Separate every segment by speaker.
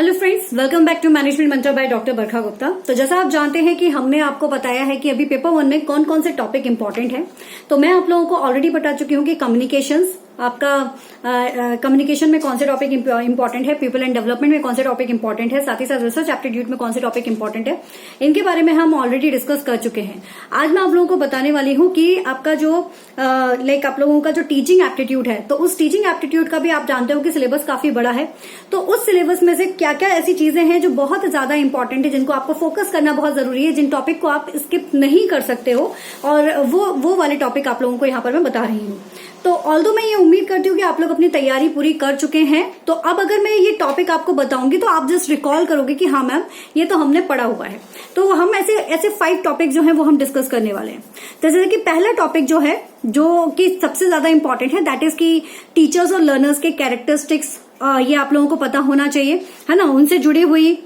Speaker 1: Hello friends, welcome back to management Mantra by doctor Barkha Gupta. तो जैसा आप जानते हैं कि हमने आपको बताया है कि अभी पेपर 1 में कौन कौन से टॉपिक इंपॉर्टेंट है। तो मैं आप लोगों को ऑलरेडी बता चुकी हूँ कि कम्युनिकेशंस, आपका कम्युनिकेशन में कौन से टॉपिक इंपॉर्टेंट है, पीपल एंड डेवलपमेंट में कौन से टॉपिक इंपॉर्टेंट है, साथ ही साथ रिसर्च एप्टीट्यूड में कौन से टॉपिक इंपॉर्टेंट है, इनके बारे में हम ऑलरेडी डिस्कस कर चुके हैं। आज मैं आप लोगों को बताने वाली हूँ कि आपका जो आप लोगों का जो टीचिंग एप्टीट्यूड है, तो उस टीचिंग एप्टीट्यूड का भी आप जानते हो कि सिलेबस काफी बड़ा है। तो उस सिलेबस में से क्या क्या ऐसी चीजें हैं जो बहुत ज्यादा इंपॉर्टेंट है, जिनको आपको फोकस करना बहुत जरूरी है, जिन टॉपिक को आप स्किप नहीं कर सकते हो, और वो वाले टॉपिक आप लोगों को यहाँ पर मैं बता रही हूँ। तो ऑल्दो मैं ये उम्मीद करती हूँ कि आप लोग अपनी तैयारी पूरी कर चुके हैं। तो अब अगर मैं ये टॉपिक आपको बताऊंगी तो आप जस्ट रिकॉल करोगे कि हाँ मैम, ये तो हमने पढ़ा हुआ है। तो हम ऐसे 5 टॉपिक जो हैं वो हम डिस्कस करने वाले हैं। तो जैसे कि पहला टॉपिक जो है, जो कि सबसे ज्यादा इंपॉर्टेंट है, दैट इज कि टीचर्स और लर्नर्स के कैरेक्टरिस्टिक्स, ये आप लोगों को पता होना चाहिए, है ना। उनसे जुड़ी हुई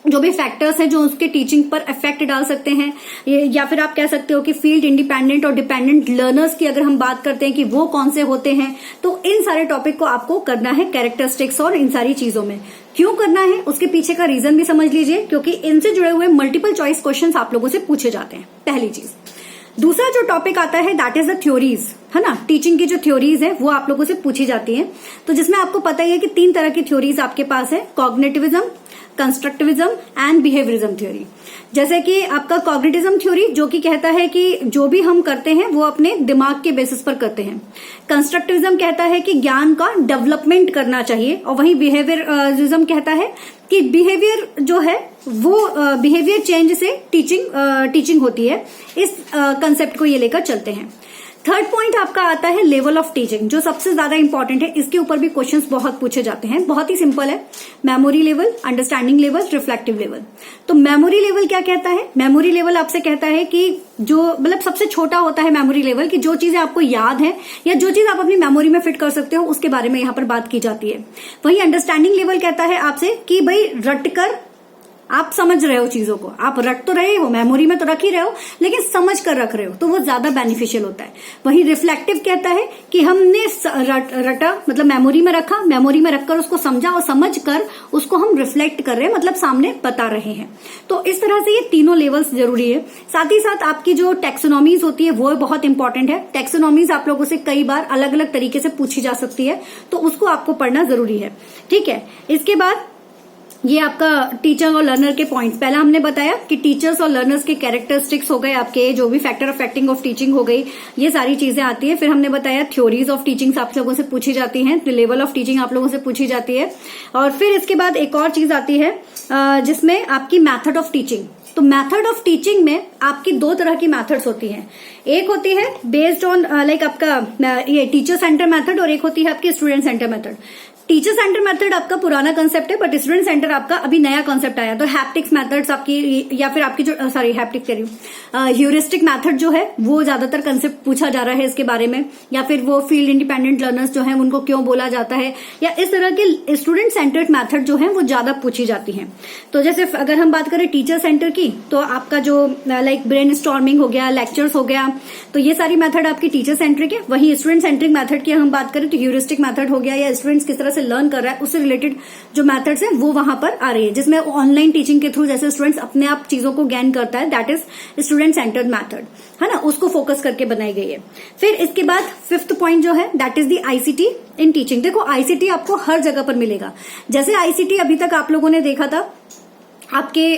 Speaker 1: जो भी फैक्टर्स हैं जो उसके टीचिंग पर इफेक्ट डाल सकते हैं, या फिर आप कह सकते हो कि फील्ड इंडिपेंडेंट और डिपेंडेंट लर्नर्स की अगर हम बात करते हैं कि वो कौन से होते हैं, तो इन सारे टॉपिक को आपको करना है कैरेक्टरिस्टिक्स और इन सारी चीजों में। क्यों करना है उसके पीछे का रीजन भी समझ लीजिए, क्योंकि इनसे जुड़े हुए मल्टीपल चॉइस क्वेश्चन आप लोगों से पूछे जाते हैं, पहली चीज। दूसरा जो टॉपिक आता है दैट इज द थ्योरीज, है ना। टीचिंग की जो थ्योरीज है वो आप लोगों से पूछी जाती है। तो जिसमें आपको पता ही है कि 3 तरह की थ्योरीज आपके पास है, cognitivism, constructivism and behaviourism theory. जैसे कि आपका कॉग्निटिज्म थ्योरी जो कि कहता है कि जो भी हम करते हैं वो अपने दिमाग के बेसिस पर करते हैं। कंस्ट्रक्टिविज्म कहता है कि ज्ञान का डेवलपमेंट करना चाहिए, और वहीं बिहेवियरिज्म कहता है कि बिहेवियर जो है वो बिहेवियर चेंज से टीचिंग होती है। इस कंसेप्ट को ये लेकर चलते हैं। थर्ड पॉइंट आपका आता है लेवल ऑफ टीचिंग, जो सबसे ज्यादा इंपॉर्टेंट है। इसके ऊपर भी क्वेश्चंस बहुत पूछे जाते हैं। बहुत ही सिंपल है, memory level, understanding level, reflective level. तो मेमोरी लेवल क्या कहता है? मेमोरी लेवल आपसे कहता है कि जो सबसे छोटा होता है मेमोरी लेवल, कि जो चीजें आपको याद है या जो चीज आप अपनी मेमोरी में फिट कर सकते हो, उसके बारे में यहाँ पर बात की जाती है। वही अंडरस्टैंडिंग लेवल कहता है आपसे कि भाई रटकर आप समझ रहे हो चीजों को, आप रट तो रहे हो, मेमोरी में तो रख ही रहे हो, लेकिन समझ कर रख रहे हो, तो वो ज्यादा बेनिफिशियल होता है। वही रिफ्लेक्टिव कहता है कि हमने रटा मेमोरी में रखा, मेमोरी में रखकर उसको समझा, और समझ कर उसको हम रिफ्लेक्ट कर रहे हैं, सामने बता रहे हैं। तो इस तरह से ये तीनों लेवल्स जरूरी है। साथ ही साथ आपकी जो टेक्सोनॉमीज होती है वो बहुत इंपॉर्टेंट है। टेक्सोनॉमीज आप लोगों से कई बार अलग अलग तरीके से पूछी जा सकती है, तो उसको आपको पढ़ना जरूरी है, ठीक है। इसके बाद ये आपका टीचर और लर्नर के पॉइंट्स, पहला हमने बताया कि टीचर्स और लर्नर्स के कैरेक्टरिस्टिक्स हो गए, आपके जो भी फैक्टर अफेक्टिंग ऑफ टीचिंग हो गई, ये सारी चीजें आती है। फिर हमने बताया थ्योरीज ऑफ टीचिंग आप लोगों से पूछी जाती हैं, लेवल ऑफ टीचिंग आप लोगों से पूछी जाती है। और फिर इसके बाद एक और चीज आती है जिसमें आपकी मैथड ऑफ टीचिंग। तो मैथड ऑफ टीचिंग में आपकी 2 तरह की मैथड्स होती हैं। एक होती है बेस्ड ऑन आपका ये टीचर सेंटर मेथड, और एक होती है आपकी student centre method. Teacher centre method आपका पुराना कंसेप्ट है, बट स्टूडेंट सेंटर आपका अभी नया कंसेप्ट आया। तो हैप्टिक्स मेथड्स आपकी, या फिर आपकी जो हैप्टिक्स कह रही हूँ, ह्यूरिस्टिक मेथड जो है वो ज्यादातर कंसेप्ट पूछा जा रहा है इसके बारे में, या फिर वो फील्ड इंडिपेंडेंट लर्नर्स जो है उनको क्यों बोला जाता है, या इस तरह के स्टूडेंट सेंटर्ड मेथड जो है वो ज्यादा पूछी जाती है। तो जैसे अगर हम बात करें टीचर सेंटर की, तो आपका जो ब्रेन स्टॉर्मिंग हो गया, लेक्चर्स हो गया, तो ये सारी मेथड आपकी टीचर सेंट्रिक है। वही स्टूडेंट सेंट्रिक मेथड की हम बात करें तो ह्यूरिस्टिक मेथड हो गया, या स्टूडेंट्स किस तरह से लर्न कर रहा है उससे रिलेटेड जो मेथड्स है वो वहां पर आ रही है, जिसमें ऑनलाइन टीचिंग के थ्रू जैसे स्टूडेंट्स अपने आप चीजों को गेन करता है, that is student centred method, है ना। उसको फोकस करके बनाई गई है। फिर इसके बाद 5th पॉइंट जो है that is the ICT in teaching. देखो आईसीटी आपको हर जगह पर मिलेगा। जैसे आईसीटी अभी तक आप लोगों ने देखा था, आपके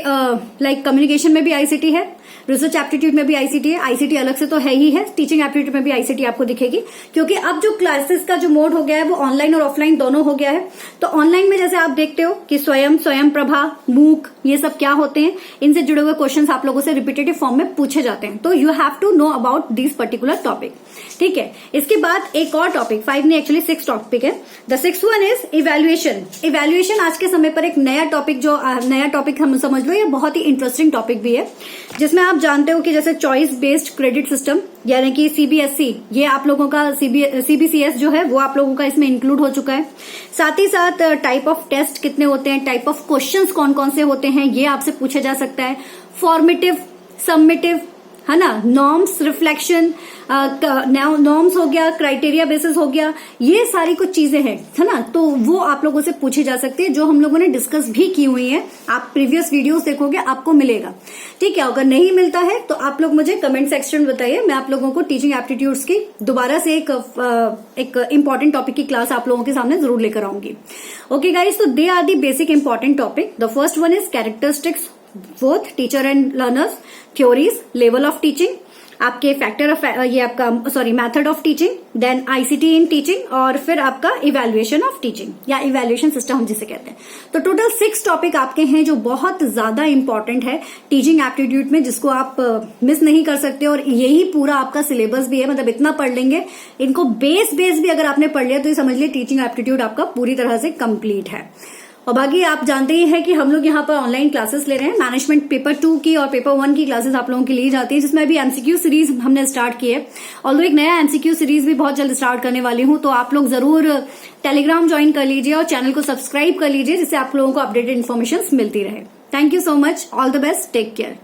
Speaker 1: कम्युनिकेशन में भी आईसीटी है, रिसर्च एप्टीट्यूड में भी आईसीटी है। आईसीटी अलग से तो है ही है, टीचिंग एप्टीट्यूड में भी आईसीटी आपको दिखेगी, क्योंकि अब जो क्लासेस का जो मोड हो गया है वो ऑनलाइन और ऑफलाइन दोनों हो गया है। तो ऑनलाइन में जैसे आप देखते हो कि स्वयं प्रभा, मूक, ये सब क्या होते हैं, इनसे जुड़े हुए क्वेश्चंस आप लोगों से रिपीटेटिव फॉर्म में पूछे जाते हैं। तो you have to know about this particular topic, ठीक है। इसके बाद एक और टॉपिक, 5 नहीं एक्चुअली 6 टॉपिक है। The 6th one is evaluation. Evaluation आज के समय पर एक नया टॉपिक हम समझ लो, ये बहुत ही इंटरेस्टिंग टॉपिक भी है, जिसमें आप जानते हो कि जैसे चॉइस बेस्ड क्रेडिट सिस्टम, यानी कि सीबीएसई, ये आप लोगों का सीबीसीएस जो है वो आप लोगों का इसमें इंक्लूड हो चुका है। साथ ही साथ टाइप ऑफ टेस्ट कितने होते हैं, टाइप ऑफ क्वेश्चंस कौन कौन से होते हैं, ये आपसे पूछा जा सकता है। फॉर्मेटिव, सबमिटिव, है ना, नॉर्म्स, रिफ्लेक्शन, नॉर्म्स हो गया, क्राइटेरिया बेसिस हो गया, ये सारी कुछ चीजें हैं, है ना, तो वो आप लोगों से पूछी जा सकती है, जो हम लोगों ने डिस्कस भी की हुई है। आप प्रीवियस वीडियोस देखोगे आपको मिलेगा, ठीक है। अगर नहीं मिलता है तो आप लोग मुझे कमेंट सेक्शन में बताइए, मैं आप लोगों को टीचिंग एप्टीट्यूड्स की दोबारा से एक इंपॉर्टेंट टॉपिक की क्लास आप लोगों के सामने जरूर लेकर आऊंगी। ओके गाइज, तो they are the basic important topic. The first one is characteristics both teacher and learners, theories, level of teaching, आपके फैक्टर ऑफ ये आपका sorry method of teaching, then ICT in teaching, और फिर आपका evaluation of teaching या evaluation system हम जिसे कहते हैं। तो टोटल 6 टॉपिक आपके हैं जो बहुत ज्यादा इंपॉर्टेंट है टीचिंग एप्टीट्यूड में, जिसको आप मिस नहीं कर सकते। और यही पूरा आपका सिलेबस भी है, मतलब इतना पढ़ लेंगे, इनको बेस भी अगर आपने पढ़ लिया तो ये समझ लिया टीचिंग एप्टीट्यूड आपका पूरी तरह से कंप्लीट है। और बाकी आप जानते ही हैं कि हम लोग यहाँ पर ऑनलाइन क्लासेस ले रहे हैं। मैनेजमेंट पेपर 2 की और पेपर 1 की क्लासेस आप लोगों की ली जाती है, जिसमें अभी एमसीक्यू सीरीज हमने स्टार्ट की है। ऑल्दो एक नया एमसीक्यू सीरीज भी बहुत जल्द स्टार्ट करने वाली हूँ, तो आप लोग जरूर टेलीग्राम ज्वाइन कर लीजिए और चैनल को सब्सक्राइब कर लीजिए, जिससे आप लोगों को अपडेटेड इन्फॉर्मेशन मिलती रहे। Thank you so much, all the best, take care.